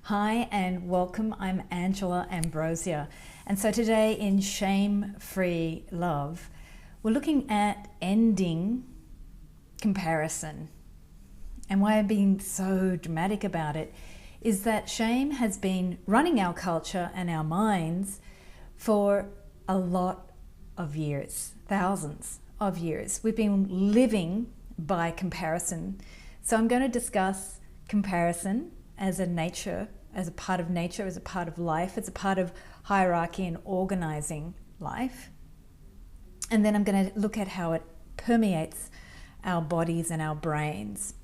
Hi and welcome. I'm Angela Ambrosia. And so today in Shame-Free Love, we're looking at ending comparison. And why I'm being so dramatic about it is that shame has been running our culture and our minds for a lot of years, thousands of years. We've been living by comparison. So I'm going to discuss comparison as a nature, as a part of nature, as a part of life, as a part of hierarchy and organizing life. And then I'm going to look at how it permeates our bodies and our brains.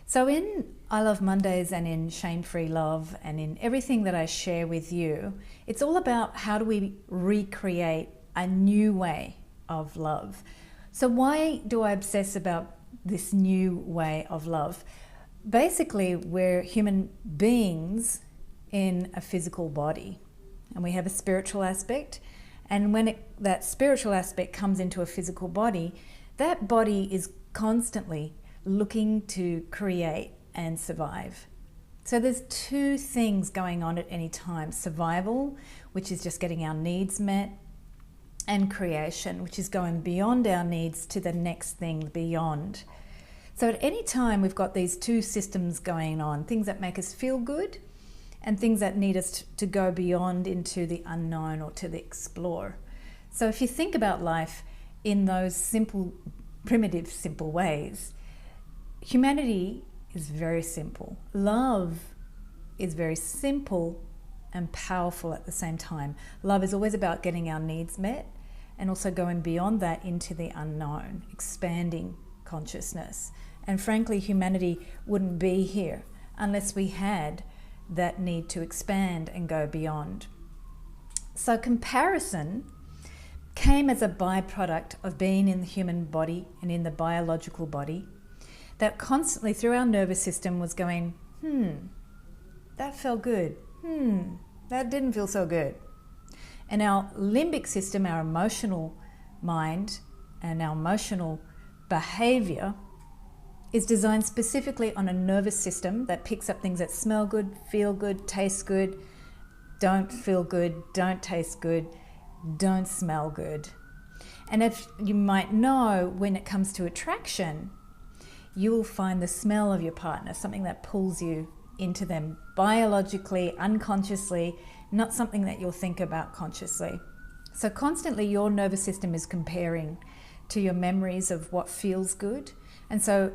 So in I Love Mondays and in Shame-Free Love and in everything that I share with you, it's all about how do we recreate a new way of love. So why do I obsess about this new way of love? Basically, we're human beings in a physical body, and we have a spiritual aspect. And when that spiritual aspect comes into a physical body, that body is constantly looking to create and survive. So there's two things going on at any time: survival, which is just getting our needs met, and creation, which is going beyond our needs to the next thing beyond. So at any time, we've got these two systems going on, things that make us feel good and things that need us to go beyond into the unknown or to the explore. So if you think about life in those simple, primitive, simple ways, humanity is very simple. Love is very simple and powerful at the same time. Love is always about getting our needs met and also going beyond that into the unknown, expanding consciousness. And frankly, humanity wouldn't be here unless we had that need to expand and go beyond. So comparison came as a byproduct of being in the human body and in the biological body that constantly through our nervous system was going, that felt good. That didn't feel so good. And our limbic system, our emotional mind and our emotional behavior is designed specifically on a nervous system that picks up things that smell good, feel good, taste good, don't feel good, don't taste good, don't smell good. And if you might know, when it comes to attraction, you will find the smell of your partner, something that pulls you into them biologically, unconsciously, not something that you'll think about consciously. So constantly your nervous system is comparing to your memories of what feels good. And so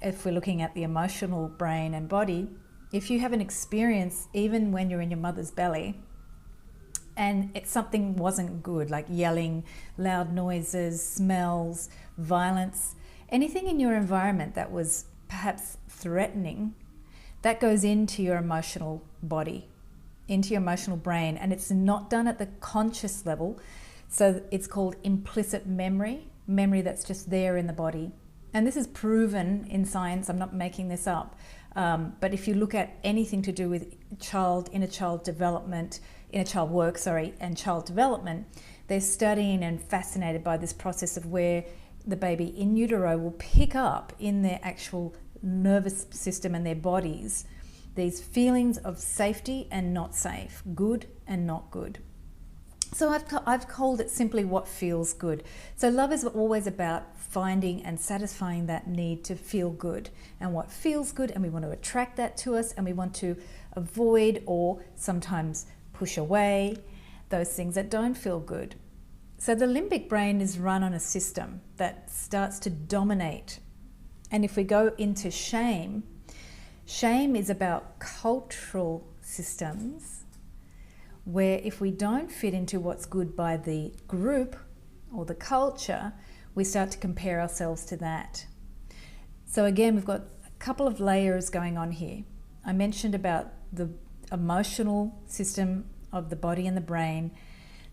if we're looking at the emotional brain and body, if you have an experience even when you're in your mother's belly and something wasn't good, like yelling, loud noises, smells, violence, anything in your environment that was perhaps threatening, that goes into your emotional body, into your emotional brain, and it's not done at the conscious level. So it's called implicit memory that's just there in the body. And this is proven in science. I'm not making this up. But if you look at anything to do with inner child development, and child development, they're studying and fascinated by this process of where the baby in utero will pick up in their actual nervous system and their bodies these feelings of safety and not safe, good and not good. So I've called it simply what feels good. So love is always about finding and satisfying that need to feel good and what feels good, and we want to attract that to us, and we want to avoid or sometimes push away those things that don't feel good. So the limbic brain is run on a system that starts to dominate. And if we go into shame, shame is about cultural systems where if we don't fit into what's good by the group or the culture, we start to compare ourselves to that. So again, we've got a couple of layers going on here. I mentioned about the emotional system of the body and the brain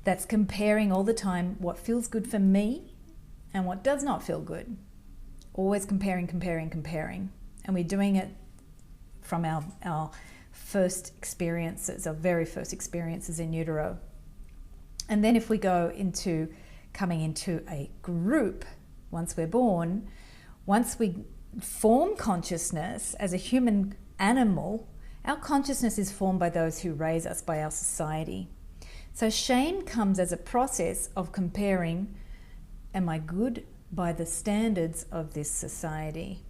that's comparing all the time what feels good for me and what does not feel good. Always comparing. And we're doing it from our first experiences, our very first experiences in utero. And then if we go into coming into a group, once we're born, once we form consciousness as a human animal Our consciousness is formed by those who raise us, by our society. So shame comes as a process of comparing, am I good by the standards of this society?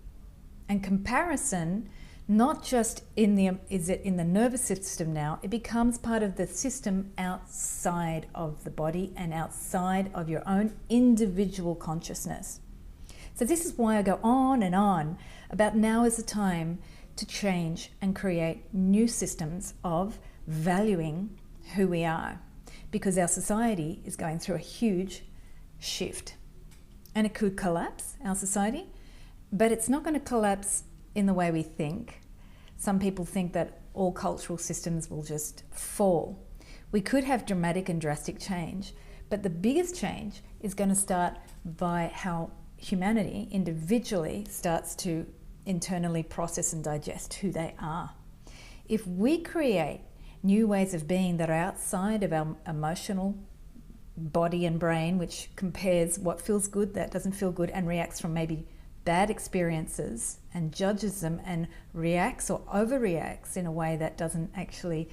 And comparison, not just is it in the nervous system now, it becomes part of the system outside of the body and outside of your own individual consciousness. So this is why I go on and on about now is the time to change and create new systems of valuing who we are, because our society is going through a huge shift. And it could collapse, our society, but it's not going to collapse in the way we think. Some people think that all cultural systems will just fall. We could have dramatic and drastic change, but the biggest change is going to start by how humanity individually starts to internally process and digest who they are. If we create new ways of being that are outside of our emotional body and brain, which compares what feels good, that doesn't feel good, and reacts from maybe bad experiences and judges them and reacts or overreacts in a way that doesn't actually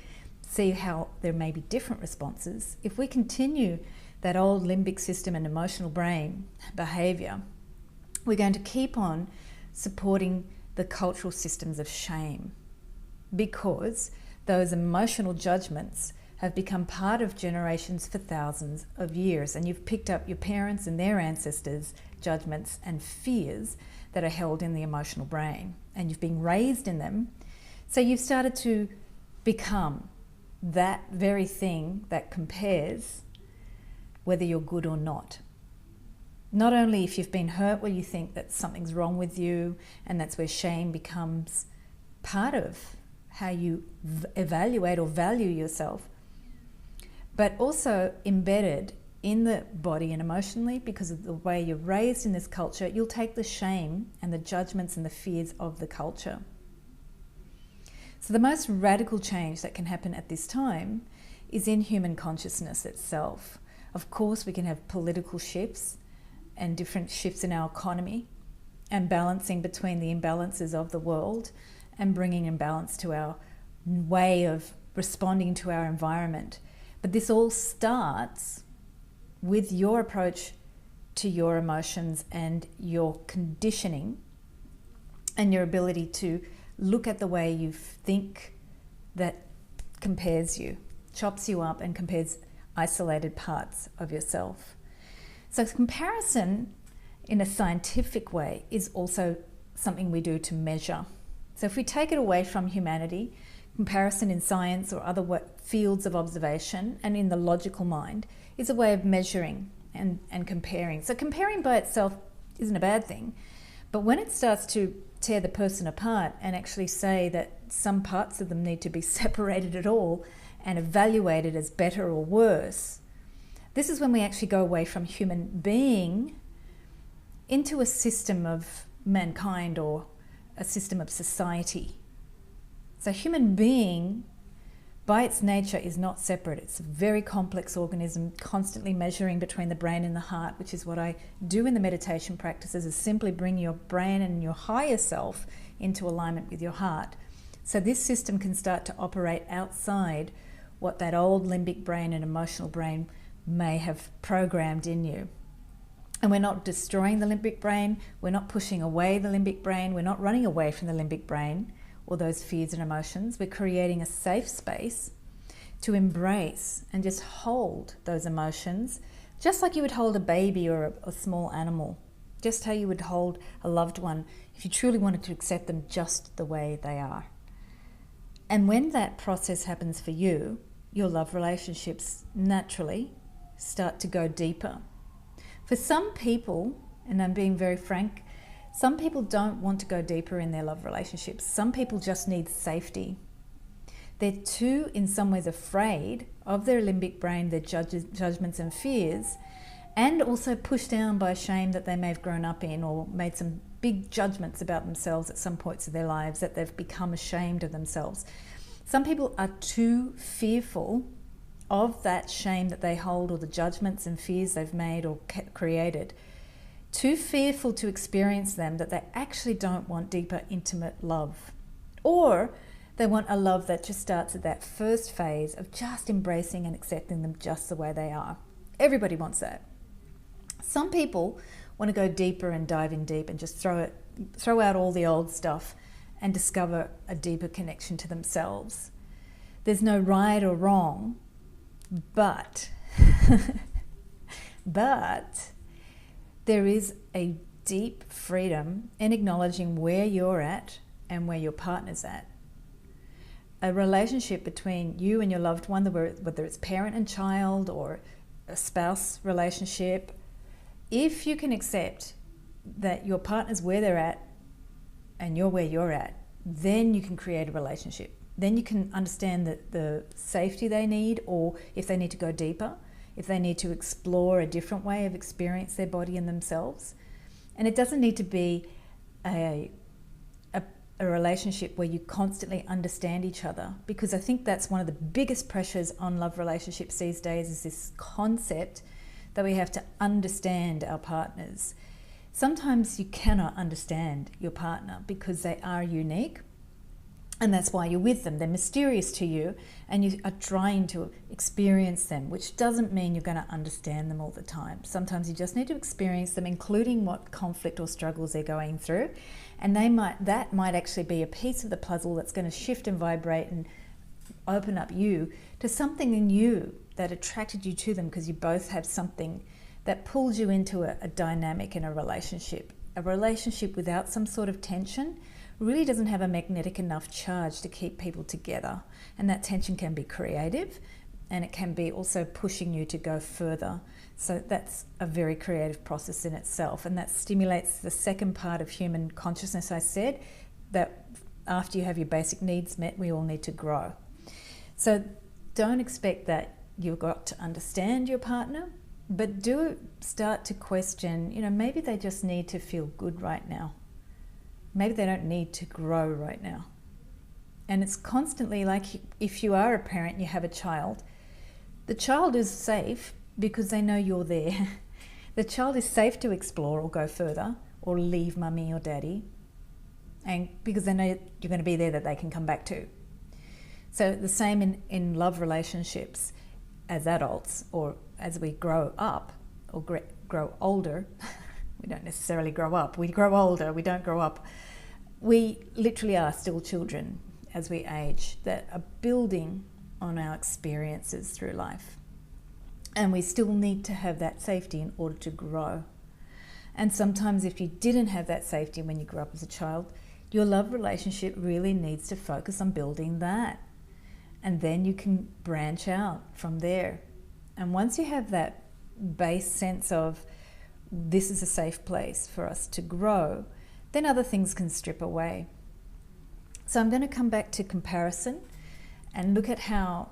see how there may be different responses. If we continue that old limbic system and emotional brain behavior, we're going to keep on supporting the cultural systems of shame, because those emotional judgments have become part of generations for thousands of years, and you've picked up your parents and their ancestors' judgments and fears that are held in the emotional brain, and you've been raised in them. So you've started to become that very thing that compares whether you're good or not. Not only if you've been hurt, where you think that something's wrong with you, and that's where shame becomes part of how you evaluate or value yourself, but also embedded in the body and emotionally, because of the way you're raised in this culture, you'll take the shame and the judgments and the fears of the culture. So the most radical change that can happen at this time is in human consciousness itself. Of course, we can have political shifts and different shifts in our economy, and balancing between the imbalances of the world and bringing in balance to our way of responding to our environment. But this all starts with your approach to your emotions and your conditioning and your ability to look at the way you think that compares you, chops you up and compares isolated parts of yourself. So comparison in a scientific way is also something we do to measure. So if we take it away from humanity, comparison in science or other fields of observation and in the logical mind is a way of measuring and comparing. So comparing by itself isn't a bad thing, but when it starts to tear the person apart and actually say that some parts of them need to be separated at all and evaluated as better or worse, this is when we actually go away from human being into a system of mankind or a system of society. So human being, by its nature, is not separate. It's a very complex organism, constantly measuring between the brain and the heart, which is what I do in the meditation practices, is simply bring your brain and your higher self into alignment with your heart. So this system can start to operate outside what that old limbic brain and emotional brain may have programmed in you. And we're not destroying the limbic brain, we're not pushing away the limbic brain, we're not running away from the limbic brain or those fears and emotions. We're creating a safe space to embrace and just hold those emotions, just like you would hold a baby or a small animal, just how you would hold a loved one if you truly wanted to accept them just the way they are. And when that process happens for you, your love relationships naturally start to go deeper. For some people, and I'm being very frank, some people don't want to go deeper in their love relationships. Some people just need safety. They're too, in some ways, afraid of their limbic brain, their judgments and fears, and also pushed down by shame that they may have grown up in, or made some big judgments about themselves at some points of their lives that they've become ashamed of themselves. Some people are too fearful of that shame that they hold, or the judgments and fears they've made or created, too fearful to experience them, that they actually don't want deeper, intimate love. Or They want a love that just starts at that first phase of just embracing and accepting them just the way they are. Everybody wants that. Some people want to go deeper and dive in deep and just throw out all the old stuff and discover a deeper connection to themselves. There's no right or wrong, but there is a deep freedom in acknowledging where you're at and where your partner's at. A relationship between you and your loved one, whether it's parent and child or a spouse relationship, if you can accept that your partner's where they're at and you're where you're at, then you can create a relationship. Then you can understand the safety they need, or if they need to go deeper, if they need to explore a different way of experience their body and themselves. And it doesn't need to be a relationship where you constantly understand each other, because I think that's one of the biggest pressures on love relationships these days, is this concept that we have to understand our partners. Sometimes you cannot understand your partner because they are unique, and that's why you're with them. They're mysterious to you and you are trying to experience them, which doesn't mean you're going to understand them all the time. Sometimes you just need to experience them, including what conflict or struggles they're going through. And that might actually be a piece of the puzzle that's going to shift and vibrate and open up you to something in you that attracted you to them, because you both have something that pulls you into a dynamic in a relationship. A relationship without some sort of tension really doesn't have a magnetic enough charge to keep people together. And that tension can be creative, and it can be also pushing you to go further. So that's a very creative process in itself. And that stimulates the second part of human consciousness. I said that after you have your basic needs met, we all need to grow. So don't expect that you've got to understand your partner, but do start to question, maybe they just need to feel good right now. Maybe they don't need to grow right now. And it's constantly like, if you are a parent, you have a child, the child is safe because they know you're there. The child is safe to explore or go further or leave mummy or daddy, and because they know you're going to be there that they can come back to. So the same in love relationships as adults, or as we grow up or grow older. We don't necessarily grow up. We grow older. We don't grow up. We literally are still children as we age, that are building on our experiences through life. And we still need to have that safety in order to grow. And sometimes if you didn't have that safety when you grew up as a child, your love relationship really needs to focus on building that. And then you can branch out from there. And once you have that base sense of, this is a safe place for us to grow, then other things can strip away. So I'm going to come back to comparison and look at how,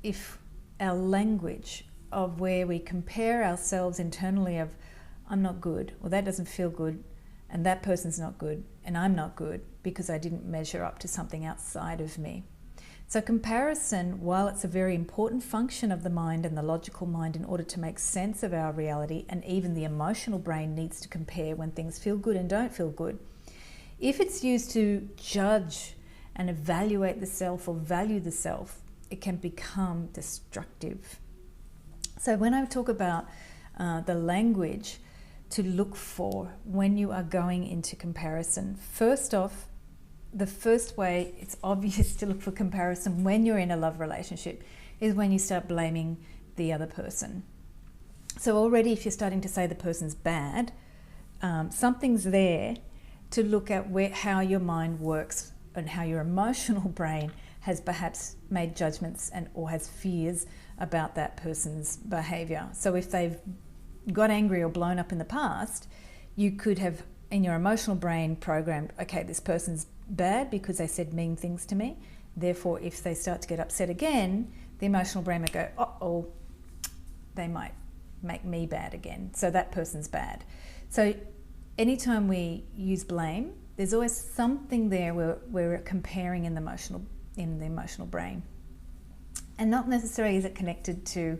if our language of where we compare ourselves internally of, I'm not good, or that doesn't feel good, and that person's not good, and I'm not good because I didn't measure up to something outside of me. So comparison, while it's a very important function of the mind and the logical mind in order to make sense of our reality, and even the emotional brain needs to compare when things feel good and don't feel good, if it's used to judge and evaluate the self or value the self, it can become destructive. So when I talk about the language to look for when you are going into comparison, first off, the first way it's obvious to look for comparison when you're in a love relationship is when you start blaming the other person. So already, if you're starting to say the person's bad, something's there to look at how your mind works and how your emotional brain has perhaps made judgments or has fears about that person's behavior. So if they've got angry or blown up in the past, you could have in your emotional brain programmed, okay, this person's bad because they said mean things to me. Therefore, if they start to get upset again, the emotional brain might go, uh-oh, they might make me bad again. So that person's bad. So anytime we use blame, there's always something there where we're comparing in the emotional brain. And not necessarily is it connected to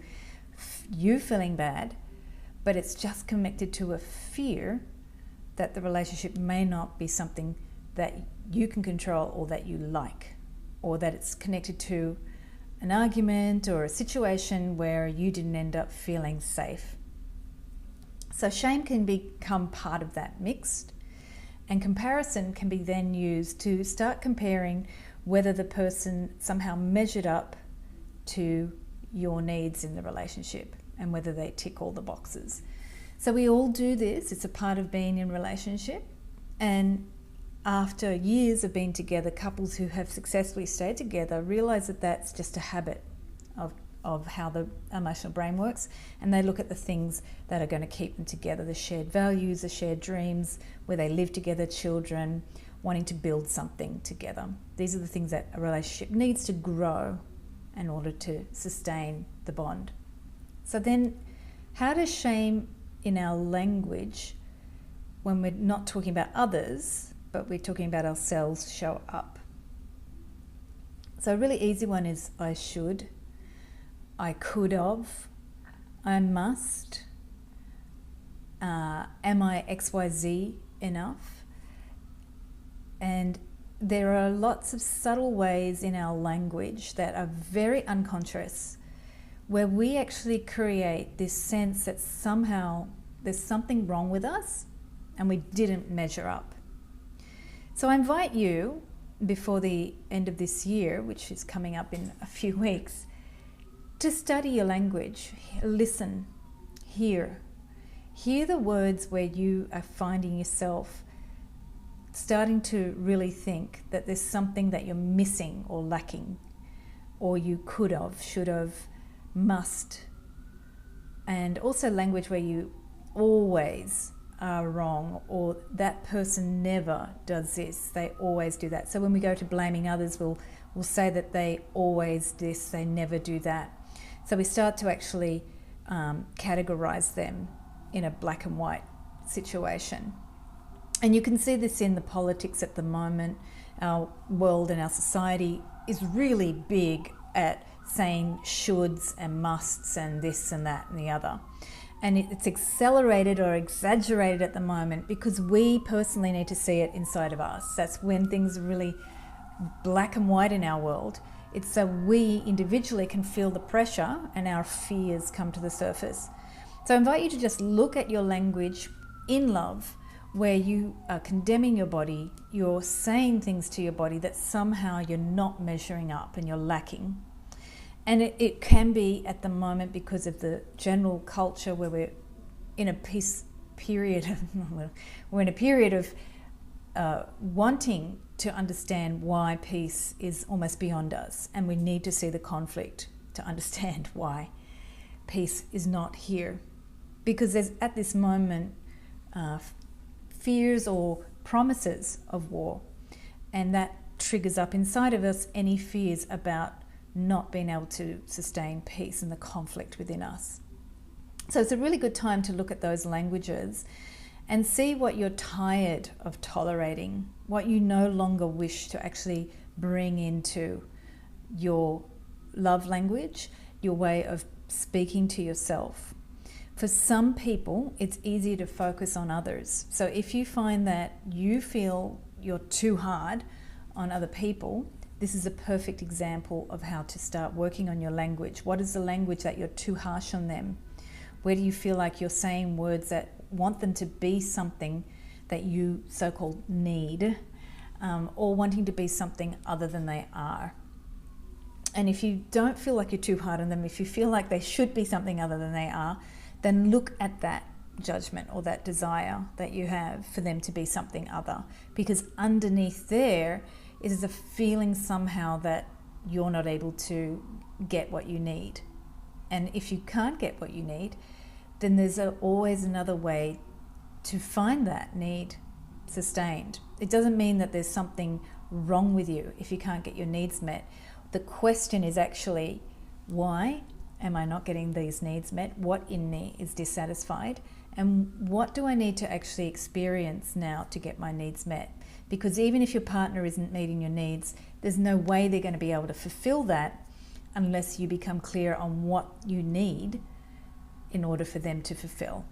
you feeling bad, but it's just connected to a fear that the relationship may not be something that you can control or that you like. or that it's connected to an argument or a situation where you didn't end up feeling safe. So shame can become part of that mix, and comparison can be then used to start comparing whether the person somehow measured up to your needs in the relationship and whether they tick all the boxes. So we all do this. It's a part of being in relationship. And after years of being together, couples who have successfully stayed together realize that that's just a habit of how the emotional brain works, and they look at the things that are going to keep them together, the shared values, the shared dreams, where they live together, children, wanting to build something together. These are the things that a relationship needs to grow in order to sustain the bond. So then, how does shame in our language, when we're not talking about others, but we're talking about ourselves, show up? So a really easy one is I should, I could have, I must, am I XYZ enough? And there are lots of subtle ways in our language that are very unconscious, where we actually create this sense that somehow there's something wrong with us and we didn't measure up. So I invite you, before the end of this year, which is coming up in a few weeks, to study your language. Listen, hear the words where you are finding yourself starting to really think that there's something that you're missing or lacking, or you could have, should have, must. And also language where you always are wrong, or that person never does this, they always do that. So when we go to blaming others, we'll say that they always this, they never do that. So we start to actually categorize them in a black and white situation. And you can see this in the politics at the moment. Our world and our society is really big at saying shoulds and musts and this and that and the other. And it's accelerated or exaggerated at the moment because we personally need to see it inside of us. That's when things are really black and white in our world. It's so we individually can feel the pressure and our fears come to the surface. So I invite you to just look at your language in love, where you are condemning your body, you're saying things to your body that somehow you're not measuring up and you're lacking. And it can be at the moment because of the general culture where we're in a period of wanting to understand why peace is almost beyond us, and we need to see the conflict to understand why peace is not here. Because there's at this moment fears or promises of war, and that triggers up inside of us any fears about not being able to sustain peace and the conflict within us. So it's a really good time to look at those languages and see what you're tired of tolerating, what you no longer wish to actually bring into your love language, your way of speaking to yourself. For some people, it's easier to focus on others. So if you find that you feel you're too hard on other people, this is a perfect example of how to start working on your language. What is the language that you're too harsh on them? Where do you feel like you're saying words that want them to be something that you so-called need, or wanting to be something other than they are? And if you don't feel like you're too hard on them, if you feel like they should be something other than they are, then look at that judgment or that desire that you have for them to be something other. Because underneath there is a feeling somehow that you're not able to get what you need. And if you can't get what you need, then there's always another way to find that need sustained. It doesn't mean that there's something wrong with you if you can't get your needs met. The question is actually, why am I not getting these needs met? What in me is dissatisfied? And what do I need to actually experience now to get my needs met? Because even if your partner isn't meeting your needs, there's no way they're going to be able to fulfill that unless you become clear on what you need in order for them to fulfill.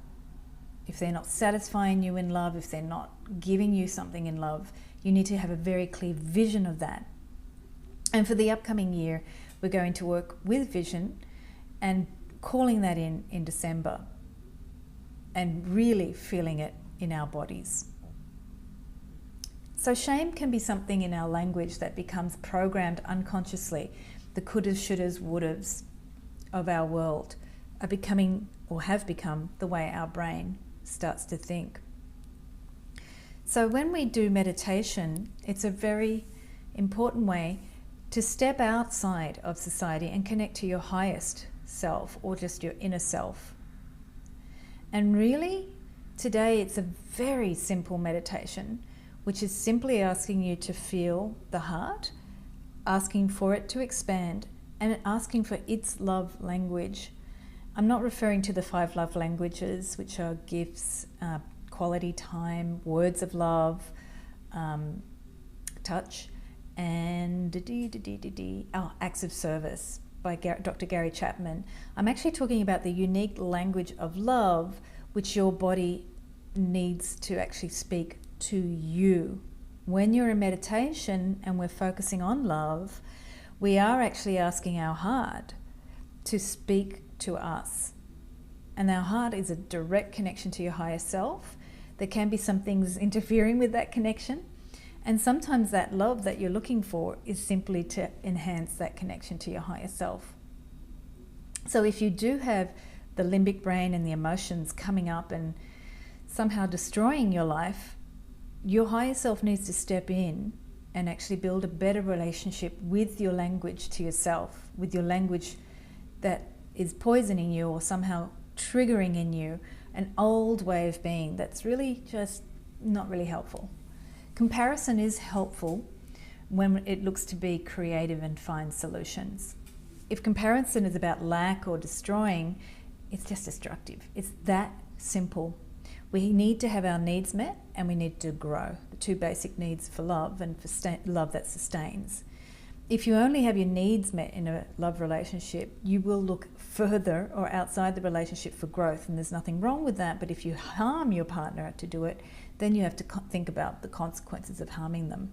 If they're not satisfying you in love, if they're not giving you something in love, you need to have a very clear vision of that. And for the upcoming year, we're going to work with vision and calling that in December and really feeling it in our bodies. So shame can be something in our language that becomes programmed unconsciously. The couldas, shouldas, wouldas of our world are becoming or have become the way our brain starts to think. So when we do meditation, it's a very important way to step outside of society and connect to your highest self or just your inner self. And really, today it's a very simple meditation, which is simply asking you to feel the heart, asking for it to expand, and asking for its love language. I'm not referring to the 5 love languages, which are gifts, quality time, words of love, touch, and acts of service by Dr. Gary Chapman. I'm actually talking about the unique language of love, which your body needs to actually speak to you. When you're in meditation and we're focusing on love, we are actually asking our heart to speak to us. And our heart is a direct connection to your higher self. There can be some things interfering with that connection. And sometimes that love that you're looking for is simply to enhance that connection to your higher self. So if you do have the limbic brain and the emotions coming up and somehow destroying your life, your higher self needs to step in and actually build a better relationship with your language to yourself, with your language that is poisoning you or somehow triggering in you an old way of being that's really just not really helpful. Comparison is helpful when it looks to be creative and find solutions. If comparison is about lack or destroying, it's just destructive. It's that simple. We need to have our needs met and we need to grow, the 2 basic needs for love and for love that sustains. If you only have your needs met in a love relationship, you will look further or outside the relationship for growth, and there's nothing wrong with that. But if you harm your partner to do it, then you have to think about the consequences of harming them.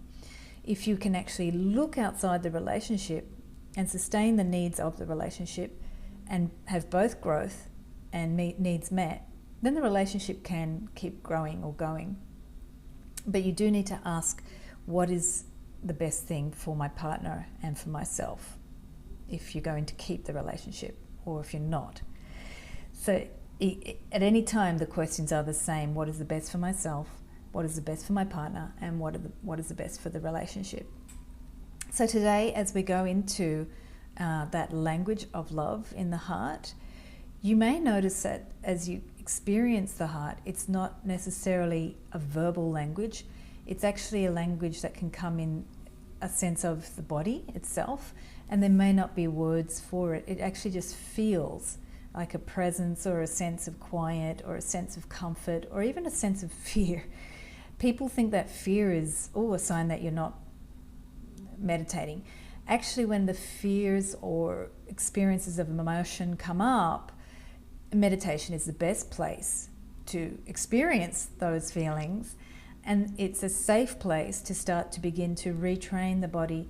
If you can actually look outside the relationship and sustain the needs of the relationship and have both growth and needs met, then the relationship can keep growing or going. But you do need to ask, what is the best thing for my partner and for myself, if you're going to keep the relationship or if you're not. So at any time the questions are the same: what is the best for myself, what is the best for my partner, and what is the best for the relationship. So today, as we go into that language of love in the heart, you may notice that as you experience the heart, it's not necessarily a verbal language. It's actually a language that can come in a sense of the body itself, and there may not be words for it. It actually just feels like a presence or a sense of quiet or a sense of comfort or even a sense of fear. People think that fear is a sign that you're not meditating. Actually, when the fears or experiences of emotion come up, meditation is the best place to experience those feelings, and it's a safe place to start to begin to retrain the body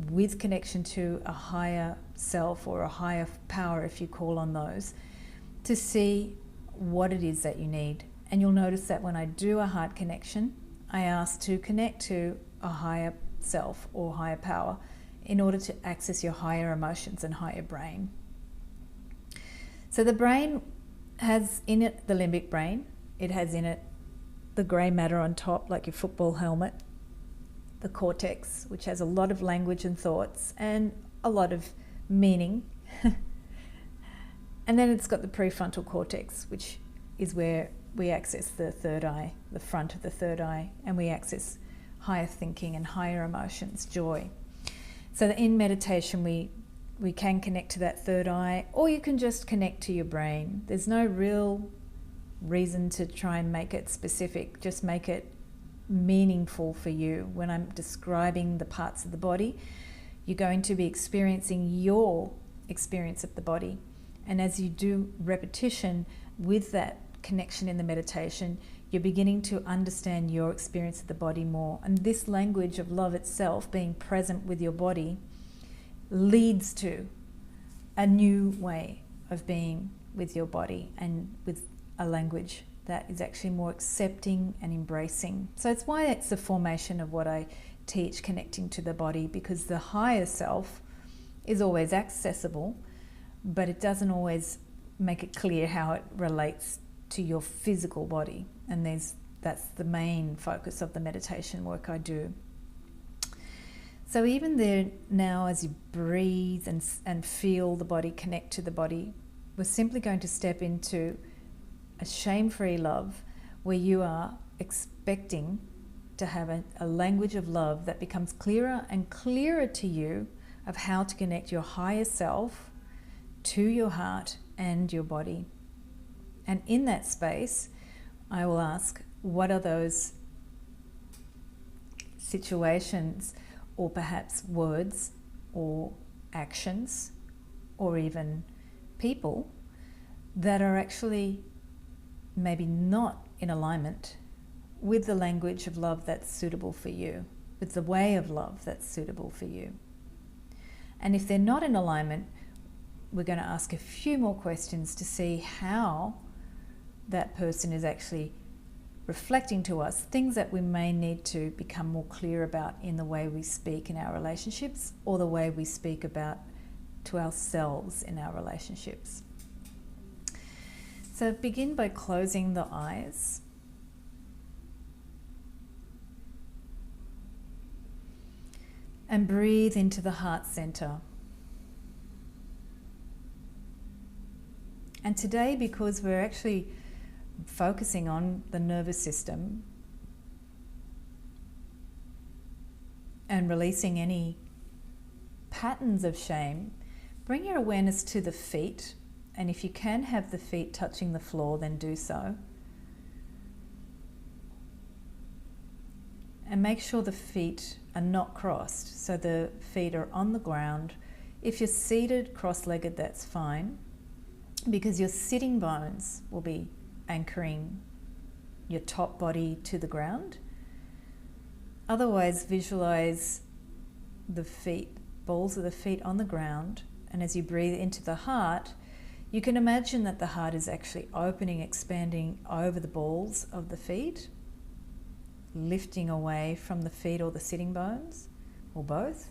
with connection to a higher self or a higher power, if you call on those, to see what it is that you need. And you'll notice that when I do a heart connection, I ask to connect to a higher self or higher power in order to access your higher emotions and higher brain. So the brain has in it the limbic brain. It has in it the grey matter on top, like your football helmet, the cortex, which has a lot of language and thoughts and a lot of meaning. And then it's got the prefrontal cortex, which is where we access the third eye, the front of the third eye, and we access higher thinking and higher emotions, joy. So that in meditation we can connect to that third eye, or you can just connect to your brain. There's no real reason to try and make it specific, just make it meaningful for you. When I'm describing the parts of the body, you're going to be experiencing your experience of the body. And as you do repetition with that connection in the meditation, you're beginning to understand your experience of the body more. And this language of love itself, being present with your body, leads to a new way of being with your body and with a language that is actually more accepting and embracing. So it's why it's the formation of what I teach, connecting to the body, because the higher self is always accessible, but it doesn't always make it clear how it relates to your physical body. And that's the main focus of the meditation work I do. So even there now, as you breathe and feel the body, connect to the body, we're simply going to step into a shame-free love where you are expecting to have a language of love that becomes clearer and clearer to you of how to connect your higher self to your heart and your body. And in that space, I will ask, what are those situations or perhaps words or actions or even people that are actually maybe not in alignment with the language of love that's suitable for you, with the way of love that's suitable for you. And if they're not in alignment, we're going to ask a few more questions to see how that person is actually reflecting to us things that we may need to become more clear about in the way we speak in our relationships, or the way we speak about to ourselves in our relationships. So begin by closing the eyes. And breathe into the heart center. And today, because we're actually focusing on the nervous system and releasing any patterns of shame, bring your awareness to the feet. And if you can have the feet touching the floor, then do so. And make sure the feet are not crossed, so the feet are on the ground. If you're seated cross-legged, that's fine, because your sitting bones will be anchoring your top body to the ground. Otherwise, visualize the feet, balls of the feet on the ground, and as you breathe into the heart, you can imagine that the heart is actually opening, expanding over the balls of the feet, lifting away from the feet or the sitting bones, or both.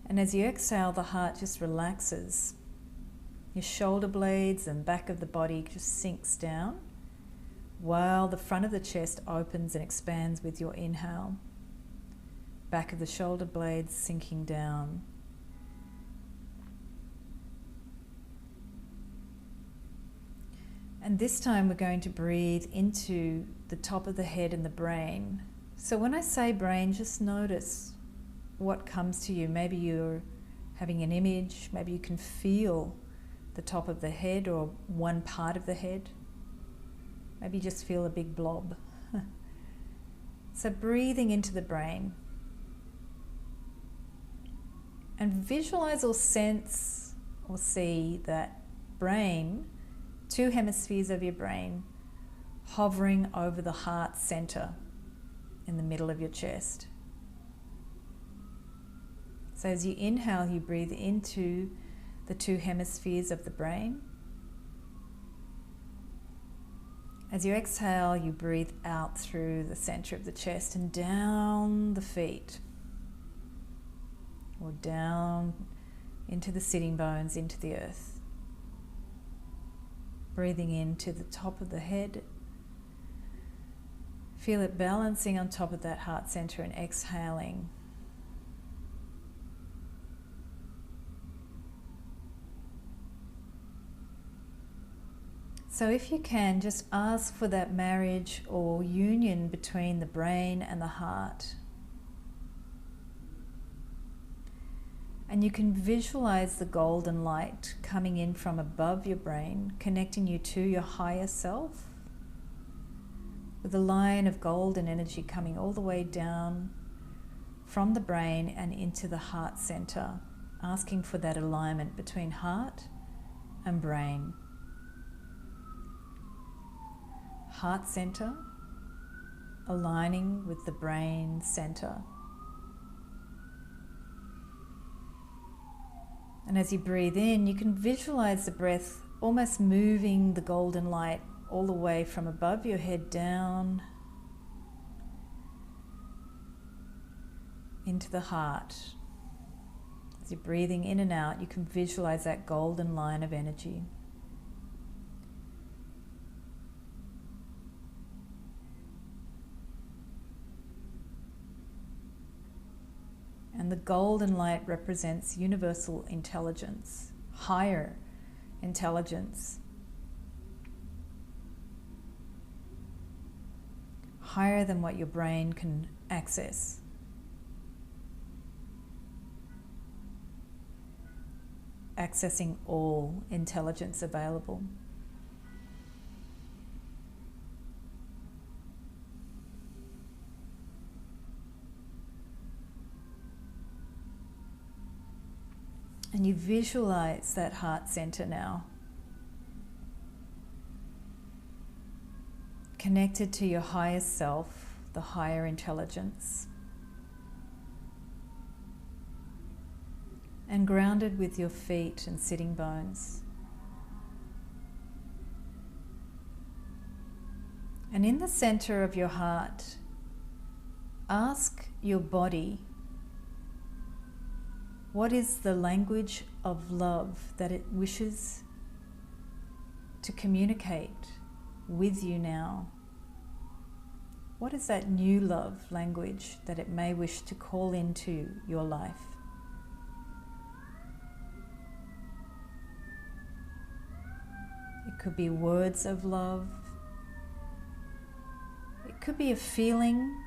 And as you exhale, the heart just relaxes. Your shoulder blades and back of the body just sinks down, while the front of the chest opens and expands with your inhale. Back of the shoulder blades sinking down. And this time we're going to breathe into the top of the head and the brain. So when I say brain, just notice what comes to you. Maybe you're having an image, maybe you can feel the top of the head or one part of the head. Maybe you just feel a big blob. So breathing into the brain. And visualize or sense or see that brain, two hemispheres of your brain, hovering over the heart center in the middle of your chest. So as you inhale, you breathe into the two hemispheres of the brain. As you exhale, you breathe out through the center of the chest and down the feet, or down into the sitting bones, into the earth. Breathing into the top of the head. Feel it balancing on top of that heart center, and exhaling. So if you can, just ask for that marriage or union between the brain and the heart. And you can visualize the golden light coming in from above your brain, connecting you to your higher self, with a line of golden energy coming all the way down from the brain and into the heart center, asking for that alignment between heart and brain. Heart center aligning with the brain center. And as you breathe in, you can visualize the breath almost moving the golden light all the way from above your head down into the heart. As you're breathing in and out, you can visualize that golden line of energy. And the golden light represents universal intelligence, higher intelligence, higher than what your brain can access. Accessing all intelligence available. And you visualize that heart center now, connected to your higher self, the higher intelligence, and grounded with your feet and sitting bones. And in the center of your heart, ask your body, what is the language of love that it wishes to communicate with you now? What is that new love language that it may wish to call into your life? It could be words of love. It could be a feeling.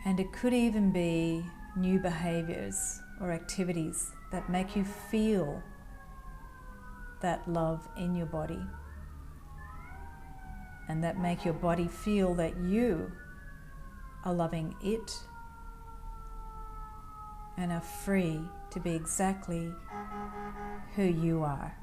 And it could even be new behaviors or activities that make you feel that love in your body, and that make your body feel that you are loving it and are free to be exactly who you are.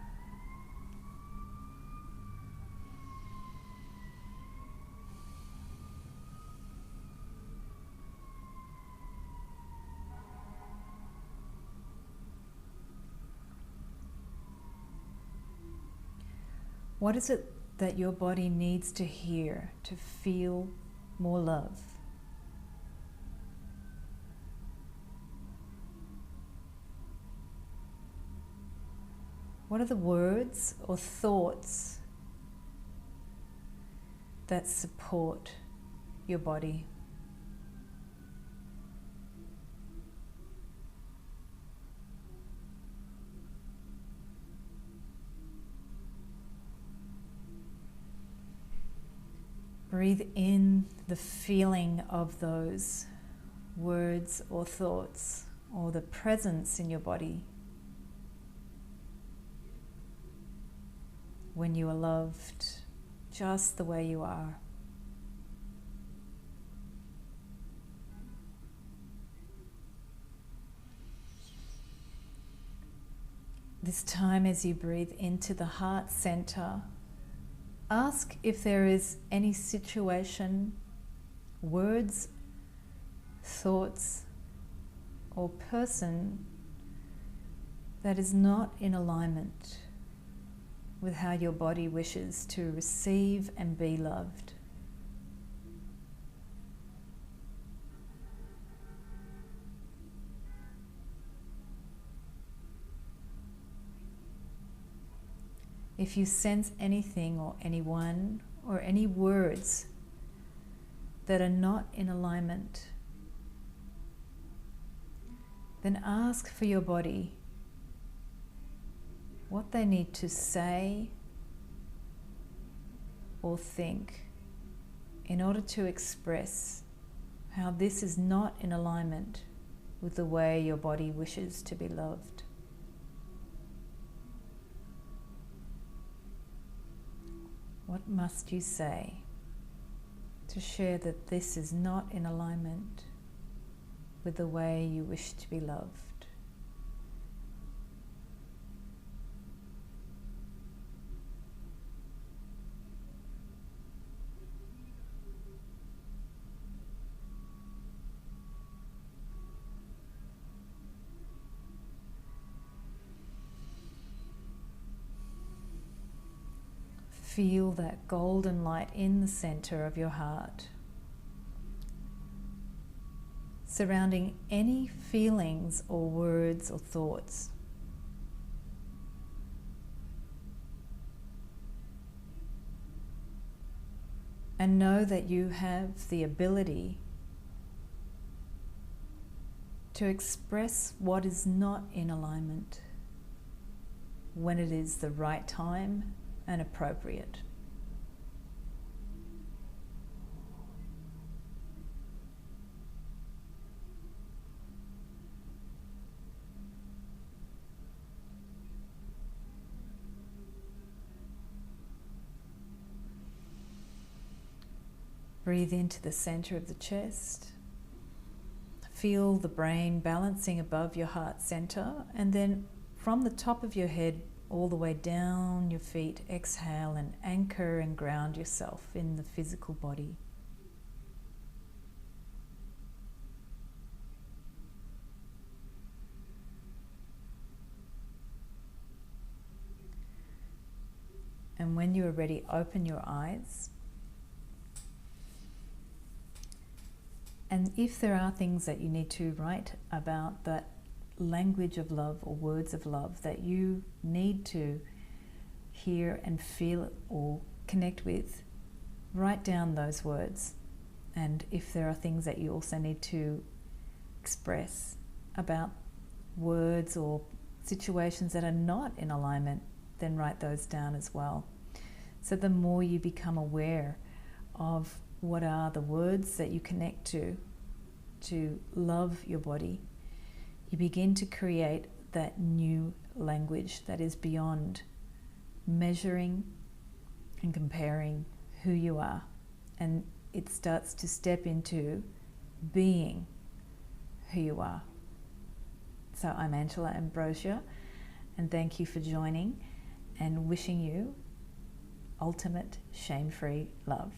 What is it that your body needs to hear to feel more love? What are the words or thoughts that support your body? Breathe in the feeling of those words or thoughts, or the presence in your body when you are loved just the way you are. This time, as you breathe into the heart center, ask if there is any situation, words, thoughts, or person that is not in alignment with how your body wishes to receive and be loved. If you sense anything or anyone or any words that are not in alignment, then ask for your body what they need to say or think in order to express how this is not in alignment with the way your body wishes to be loved. What must you say to share that this is not in alignment with the way you wish to be loved? feel that golden light in the center of your heart, surrounding any feelings or words or thoughts. And know that you have the ability to express what is not in alignment when it is the right time and appropriate. Breathe into the center of the chest. Feel the brain balancing above your heart center, and then from the top of your head all the way down your feet, exhale and anchor and ground yourself in the physical body. And when you are ready, open your eyes. And if there are things that you need to write about, that language of love or words of love that you need to hear and feel or connect with, write down those words. And if there are things that you also need to express about words or situations that are not in alignment, then write those down as well. So the more you become aware of what are the words that you connect to love your body, you begin to create that new language that is beyond measuring and comparing who you are. And it starts to step into being who you are. So I'm Angela Ambrosia, and thank you for joining, and wishing you ultimate shame-free love.